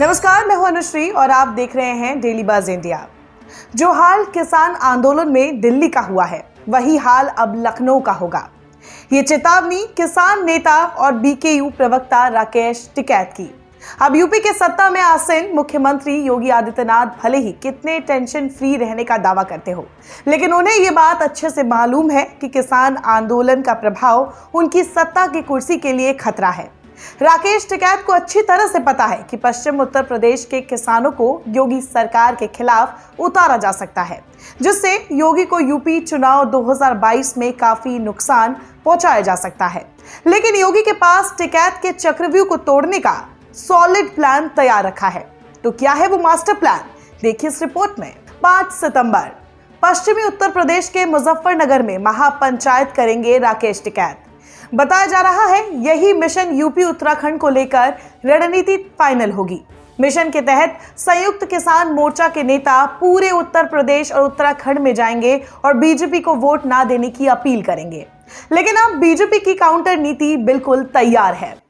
नमस्कार, मैं हूं अनुश्री और आप देख रहे हैं डेली बज़ इंडिया। जो हाल किसान आंदोलन में दिल्ली का हुआ है, वही हाल अब लखनऊ का होगा। ये चेतावनी किसान नेता और बीकेयू प्रवक्ता राकेश टिकैत की। अब यूपी के सत्ता में आसीन मुख्यमंत्री योगी आदित्यनाथ भले ही कितने टेंशन फ्री रहने का दावा करते हो, लेकिन उन्हें ये बात अच्छे से मालूम है कि किसान आंदोलन का प्रभाव उनकी सत्ता की कुर्सी के लिए खतरा है। राकेश टिकैत को अच्छी तरह से पता है कि पश्चिम उत्तर प्रदेश के किसानों को योगी सरकार के खिलाफ उतारा जा सकता है, जिससे योगी को यूपी चुनाव 2022 में काफी नुकसान पहुंचाया जा सकता है। लेकिन योगी के पास टिकैत के चक्रव्यूह को तोड़ने का सॉलिड प्लान तैयार रखा है। तो क्या है वो मास्टर प्लान, देखिए इस रिपोर्ट में। 5 सितंबर पश्चिमी उत्तर प्रदेश के मुजफ्फरनगर में महापंचायत करेंगे राकेश टिकैत। बताया जा रहा है यही मिशन यूपी उत्तराखंड को लेकर रणनीति फाइनल होगी। मिशन के तहत संयुक्त किसान मोर्चा के नेता पूरे उत्तर प्रदेश और उत्तराखंड में जाएंगे और बीजेपी को वोट ना देने की अपील करेंगे। लेकिन अब बीजेपी की काउंटर नीति बिल्कुल तैयार है।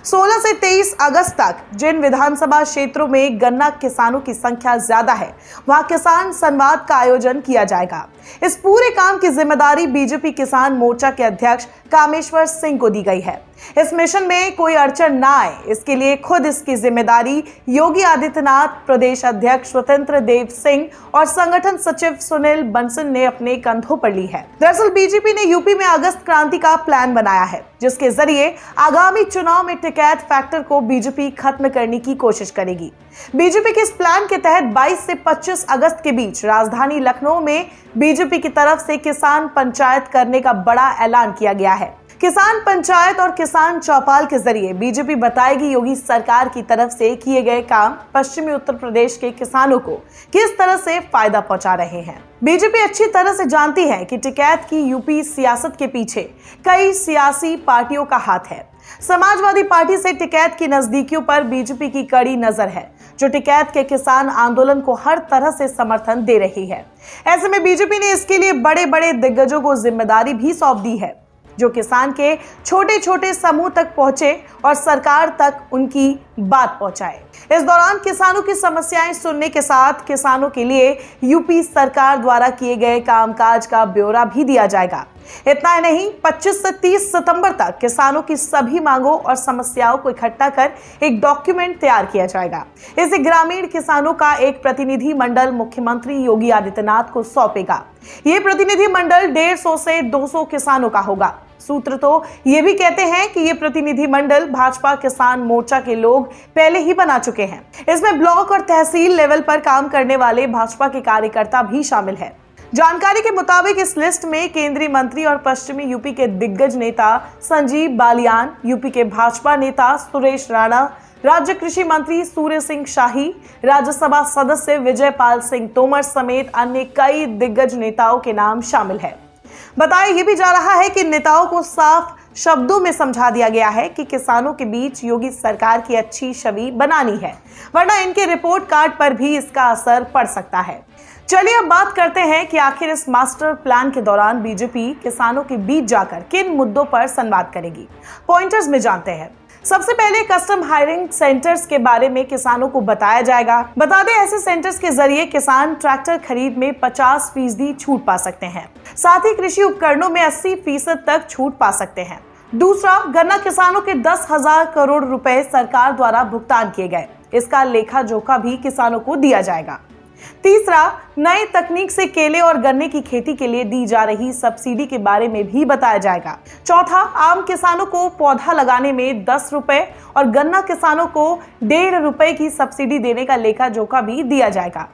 16 से 23 अगस्त तक जिन विधानसभा क्षेत्रों में गन्ना किसानों की संख्या ज्यादा है, वहां किसान संवाद का आयोजन किया जाएगा। इस पूरे काम की जिम्मेदारी बीजेपी किसान मोर्चा के अध्यक्ष कामेश्वर सिंह को दी गई है। इस मिशन में कोई अड़चन ना आए, इसके लिए खुद इसकी जिम्मेदारी योगी आदित्यनाथ, प्रदेश अध्यक्ष स्वतंत्र देव सिंह और संगठन सचिव सुनील बंसल ने अपने कंधों पर ली है। दरअसल बीजेपी ने यूपी में अगस्त क्रांति का प्लान बनाया है, जिसके जरिए आगामी चुनाव में टिकैत फैक्टर को बीजेपी खत्म करने की कोशिश करेगी। बीजेपी के इस प्लान के तहत 22 से 25 अगस्त के बीच राजधानी लखनऊ में बीजेपी की तरफ से किसान पंचायत करने का बड़ा ऐलान किया गया है। किसान पंचायत और किसान चौपाल के जरिए बीजेपी बताएगी योगी सरकार की तरफ से किए गए काम पश्चिमी उत्तर प्रदेश के किसानों को किस तरह से फायदा पहुंचा रहे हैं। बीजेपी अच्छी तरह से जानती है कि टिकैत की यूपी सियासत के पीछे कई सियासी पार्टियों का हाथ है। समाजवादी पार्टी से टिकैत की नजदीकियों पर बीजेपी की कड़ी नजर है, जो टिकैत के किसान आंदोलन को हर तरह से समर्थन दे रही है। ऐसे में बीजेपी ने इसके लिए बड़े बड़े दिग्गजों को जिम्मेदारी भी सौंप दी है, जो किसान के छोटे छोटे समूह तक पहुंचे और सरकार तक उनकी बात पहुंचाए। इस दौरान किसानों की समस्याएं सुनने के साथ किसानों के लिए यूपी सरकार द्वारा किए गए कामकाज का ब्यौरा भी दिया जाएगा। इतना ही नहीं, 25 से 30 सितंबर तक किसानों की सभी मांगों और समस्याओं को इकट्ठा कर एक डॉक्यूमेंट तैयार किया जाएगा। इसे ग्रामीण किसानों का एक प्रतिनिधि मंडल मुख्यमंत्री योगी आदित्यनाथ को सौंपेगा। ये प्रतिनिधि मंडल 150 से 200 किसानों का होगा। सूत्र तो ये भी कहते हैं कि ये प्रतिनिधि मंडल भाजपा किसान मोर्चा के लोग पहले ही बना चुके हैं। इसमें ब्लॉक और तहसील लेवल पर काम करने वाले भाजपा के कार्यकर्ता भी शामिल है। जानकारी के मुताबिक इस लिस्ट में केंद्रीय मंत्री और पश्चिमी यूपी के दिग्गज नेता संजीव बालियान, यूपी के भाजपा नेता सुरेश राणा, राज्य कृषि मंत्री सूर्य सिंह शाही, राज्यसभा सदस्य विजय पाल सिंह तोमर समेत अन्य कई दिग्गज नेताओं के नाम शामिल है। बताया ये भी जा रहा है कि नेताओं को साफ शब्दों में समझा दिया गया है कि किसानों के बीच योगी सरकार की अच्छी छवि बनानी है, वरना इनके रिपोर्ट कार्ड पर भी इसका असर पड़ सकता है। चलिए अब बात करते हैं कि आखिर इस मास्टर प्लान के दौरान बीजेपी किसानों के बीच जाकर किन मुद्दों पर संवाद करेगी। पॉइंटर्स में जानते हैं। सबसे पहले कस्टम हायरिंग सेंटर्स के बारे में किसानों को बताया जाएगा। बता दें, ऐसे सेंटर्स के जरिए किसान ट्रैक्टर खरीद में 50% छूट पा सकते हैं। साथ ही कृषि उपकरणों में 80% तक छूट पा सकते हैं। दूसरा, गन्ना किसानों के 10,000 करोड़ रुपए सरकार द्वारा भुगतान किए गए, इसका लेखा जोखा भी किसानों को दिया जाएगा। तीसरा, नई तकनीक से केले और गन्ने की खेती के लिए दी जा रही सब्सिडी के बारे में भी बताया जाएगा। चौथा, आम किसानों को पौधा लगाने में 10 रुपए और गन्ना किसानों को 1.5 रुपए की सब्सिडी देने का लेखा जोखा भी दिया जाएगा।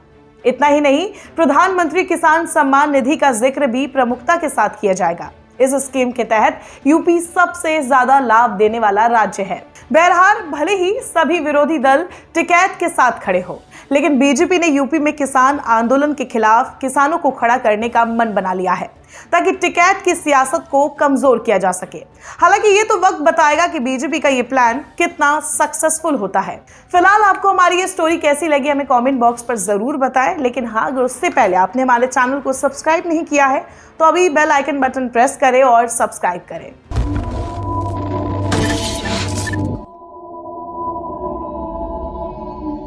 इतना ही नहीं, प्रधानमंत्री किसान सम्मान निधि का जिक्र भी प्रमुखता के साथ किया जाएगा। इस स्कीम के तहत यूपी सबसे ज्यादा लाभ देने वाला राज्य है। बहरहाल, भले ही सभी विरोधी दल टिकैत के साथ खड़े हो, लेकिन बीजेपी ने यूपी में किसान आंदोलन के खिलाफ किसानों को खड़ा करने का मन बना लिया है, ताकि टिकैत की सियासत को कमजोर किया जा सके। हालांकि ये तो वक्त बताएगा कि बीजेपी का ये प्लान कितना सक्सेसफुल होता है। फिलहाल आपको हमारी ये स्टोरी कैसी लगी हमें कमेंट बॉक्स पर जरूर बताएं। लेकिन हाँ, अगर उससे पहले आपने हमारे चैनल को सब्सक्राइब नहीं किया है तो अभी बेल आइकन बटन प्रेस करें और सब्सक्राइब करें।